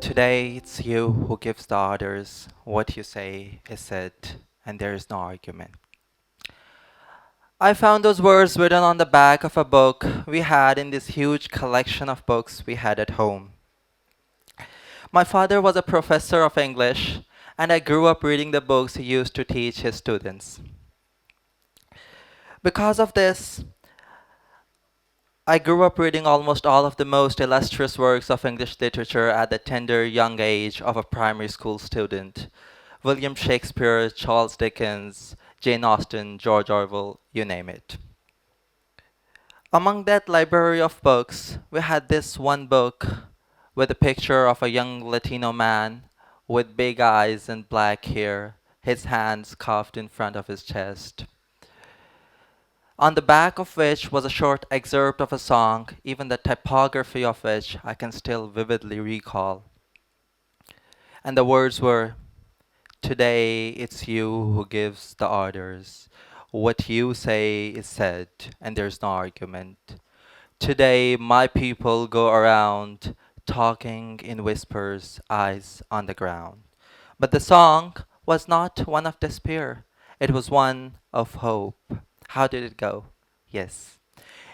Today it's you who gives the orders. What you say is said, and there is no argument. I found those words written on the back of a book we had in this huge collection of books we had at home. My father was a professor of English, and I grew up reading the books he used to teach his students. Because of this, I grew up reading almost all of the most illustrious works of English literature at the tender young age of a primary school student. William Shakespeare, Charles Dickens, Jane Austen, George Orwell, you name it. Among that library of books, we had this one book with a picture of a young Latino man with big eyes and black hair, his hands cuffed in front of his chest, on the back of which was a short excerpt of a song, even the typography of which I can still vividly recall. And the words were, "Today it's you who gives the orders. What you say is said, and there's no argument. Today my people go around talking in whispers, eyes on the ground." But the song was not one of despair, it was one of hope. How did it go? Yes.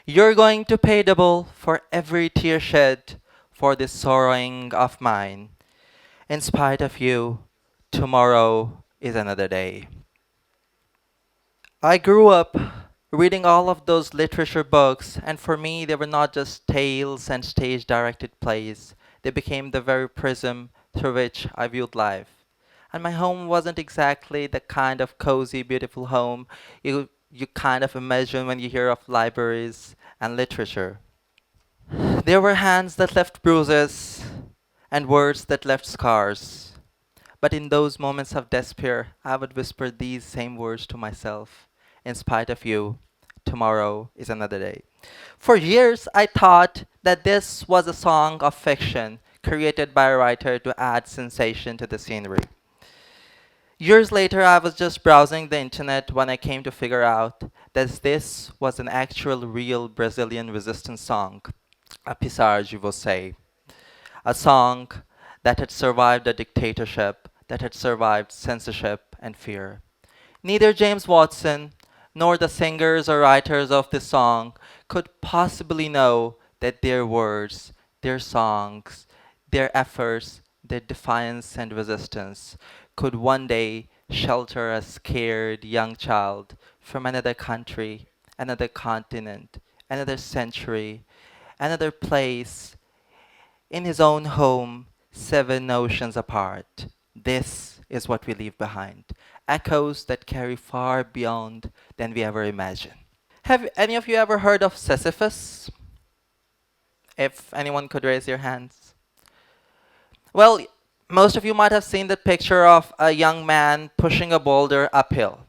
"You're going to pay double for every tear shed for this sorrowing of mine. In spite of you, tomorrow is another day." I grew up reading all of those literature books, and for me, they were not just tales and stage directed plays. They became the very prism through which I viewed life. And my home wasn't exactly the kind of cozy, beautiful home you kind of imagine when you hear of libraries and literature. There were hands that left bruises and words that left scars. But in those moments of despair, I would whisper these same words to myself. In spite of you, tomorrow is another day. For years, I thought that this was a song of fiction created by a writer to add sensation to the scenery. Years later, I was just browsing the internet when I came to figure out that this was an actual real Brazilian resistance song, Apesar de Você, a song that had survived a dictatorship, that had survived censorship and fear. Neither James Watson nor the singers or writers of this song could possibly know that their words, their songs, their efforts, their defiance and resistance could one day shelter a scared young child from another country, another continent, another century, another place, in his own home, 7 oceans apart. This is what we leave behind. Echoes that carry far beyond than we ever imagined. Have any of you ever heard of Sisyphus? If anyone could raise your hands. Well, most of you might have seen the picture of a young man pushing a boulder uphill.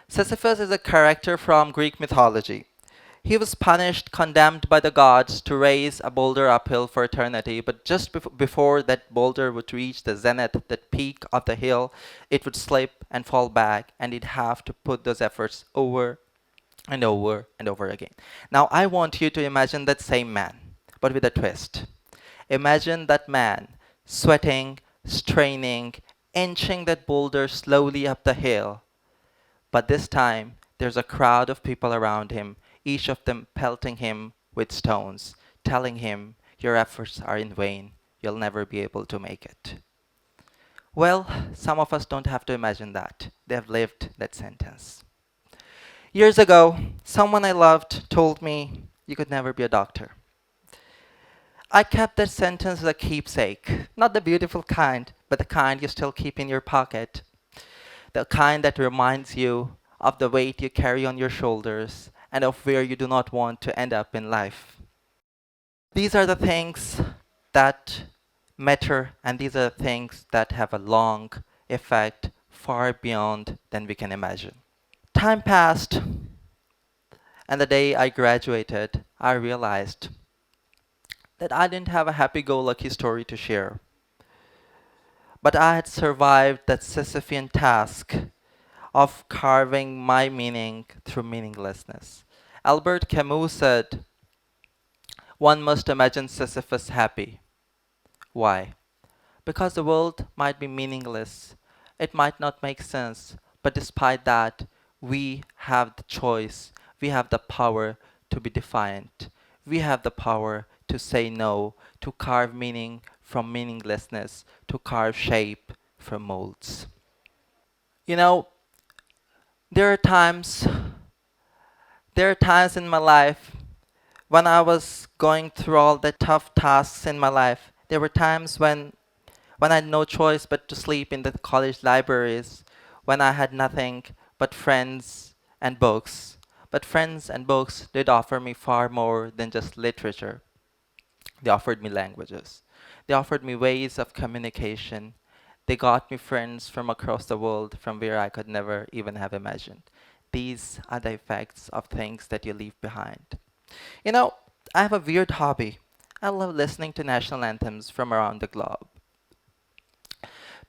Sisyphus is a character from Greek mythology. He was punished, condemned by the gods to raise a boulder uphill for eternity, but just before that boulder would reach the zenith, that peak of the hill, it would slip and fall back, and he'd have to put those efforts over and over and over again. Now, I want you to imagine that same man, but with a twist. Imagine that man sweating, straining, inching that boulder slowly up the hill, but this time there's a crowd of people around him, each of them pelting him with stones, telling him, "Your efforts are in vain. You'll never be able to make it." Well, some of us don't have to imagine that. They've lived that sentence. Years ago, someone I loved told me, "You could never be a doctor." I kept that sentence as a keepsake, not the beautiful kind, but the kind you still keep in your pocket, the kind that reminds you of the weight you carry on your shoulders and of where you do not want to end up in life. These are the things that matter, and these are the things that have a long effect far beyond than we can imagine. Time passed, and the day I graduated, I realized that I didn't have a happy-go-lucky story to share. But I had survived that Sisyphean task of carving my meaning through meaninglessness. Albert Camus said, one must imagine Sisyphus happy. Why? Because the world might be meaningless, it might not make sense, but despite that, we have the choice, we have the power to be defiant. We have the power to say no, to carve meaning from meaninglessness, to carve shape from molds. You know, there are times, there are times in my life when I was going through all the tough tasks in my life. There were times when I had no choice but to sleep in the college libraries, when I had nothing but friends and books. But friends and books did offer me far more than just literature. They offered me languages. They offered me ways of communication. They got me friends from across the world from where I could never even have imagined. These are the effects of things that you leave behind. You know, I have a weird hobby. I love listening to national anthems from around the globe.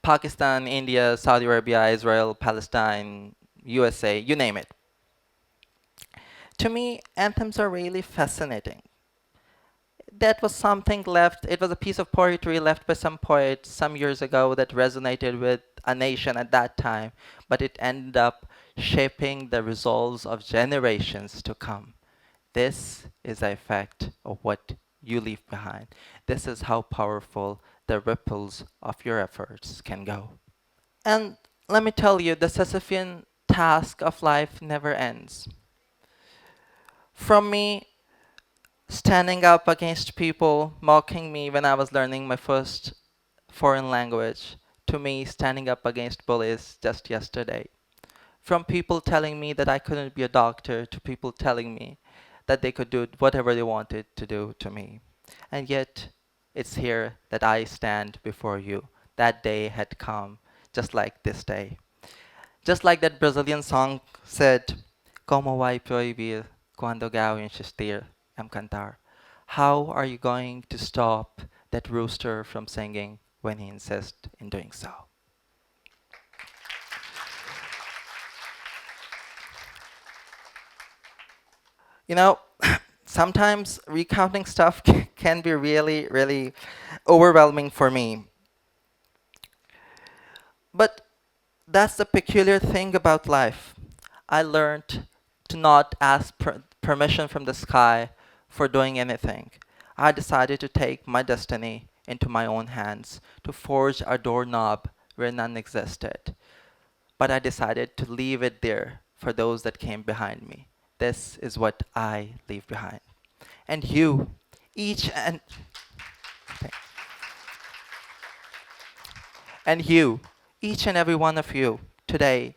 Pakistan, India, Saudi Arabia, Israel, Palestine, USA, you name it. To me, anthems are really fascinating. That was something left, it was a piece of poetry left by some poet some years ago that resonated with a nation at that time, but it ended up shaping the resolves of generations to come. This is the effect of what you leave behind. This is how powerful the ripples of your efforts can go. And let me tell you, the Sisyphean task of life never ends. From me standing up against people mocking me when I was learning my first foreign language, to me standing up against bullies just yesterday. From people telling me that I couldn't be a doctor to people telling me that they could do whatever they wanted to do to me. And yet, it's here that I stand before you. That day had come, just like this day. Just like that Brazilian song said, Como vai proibir quando Gao insistir em cantar? How are you going to stop that rooster from singing when he insists in doing so? You know, sometimes recounting stuff can be really, really overwhelming for me. But that's the peculiar thing about life. I learned to not ask permission from the sky for doing anything. I decided to take my destiny into my own hands, to forge a doorknob where none existed. But I decided to leave it there for those that came behind me. This is what I leave behind. And you, each and you, each and every one of you, today,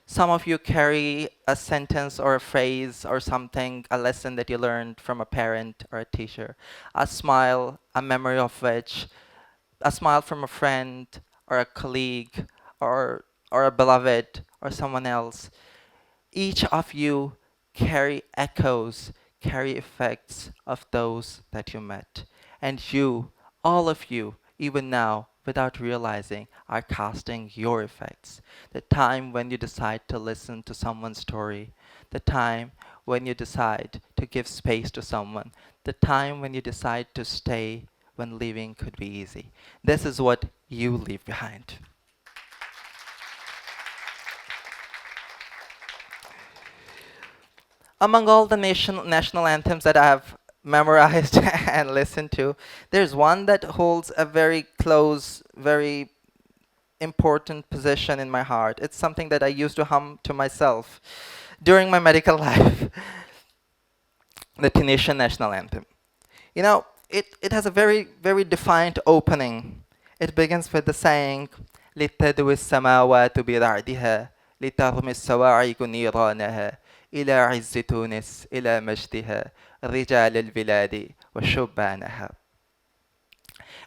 some of you carry a sentence or a phrase or something, a lesson that you learned from a parent or a teacher, a smile, a memory of which, a smile from a friend or a colleague or a beloved or someone else. Each of you carry echoes, carry effects of those that you met. And you, all of you, even now, without realizing, are casting your effects. The time when you decide to listen to someone's story, the time when you decide to give space to someone, the time when you decide to stay when leaving could be easy. This is what you leave behind. Among all the national anthems that I have memorized and listened to, there's one that holds a very close, very important position in my heart. It's something that I used to hum to myself during my medical life, the Tunisian national anthem. You know, it has a very, very defiant opening. It begins with the saying, لتدوي السماوات برعدها لترمي الصواعق نيرانها إلى عز تونس إلى مجدها رجال البلاد وشبانها.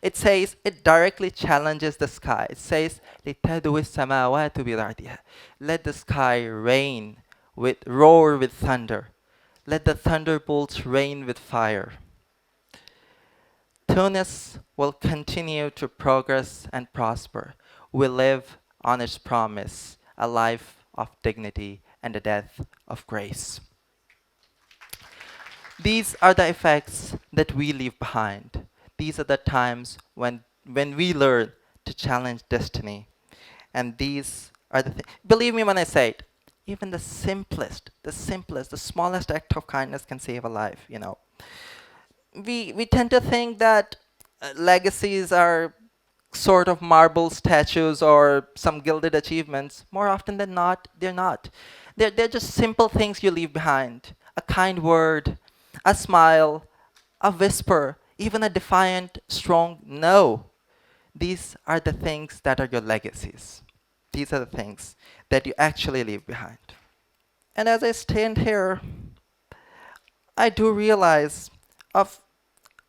It says, it directly challenges the sky. It says, لتدوي السماوات برعدها. Let the sky roar with thunder. Let the thunderbolts rain with fire. Tunis will continue to progress and prosper. We live on its promise, a life of dignity and the death of grace. These are the effects that we leave behind. These are the times when we learn to challenge destiny. And these are the things. Believe me when I say it, even the smallest act of kindness can save a life, you know. We tend to think that legacies are sort of marble statues or some gilded achievements. More often than not, they're not. They're just simple things you leave behind. A kind word, a smile, a whisper, even a defiant, strong no. These are the things that are your legacies. These are the things that you actually leave behind. And as I stand here, I do realize of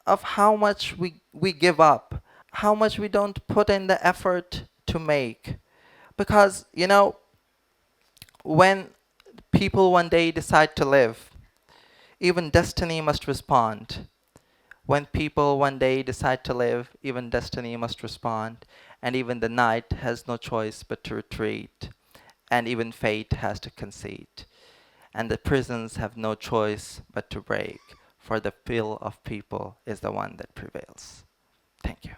of how much we give up, how much we don't put in the effort to make. Because, you know, when people one day decide to live, even destiny must respond. When people one day decide to live, even destiny must respond. And even the night has no choice but to retreat. And even fate has to concede. And the prisons have no choice but to break. For the will of people is the one that prevails. Thank you.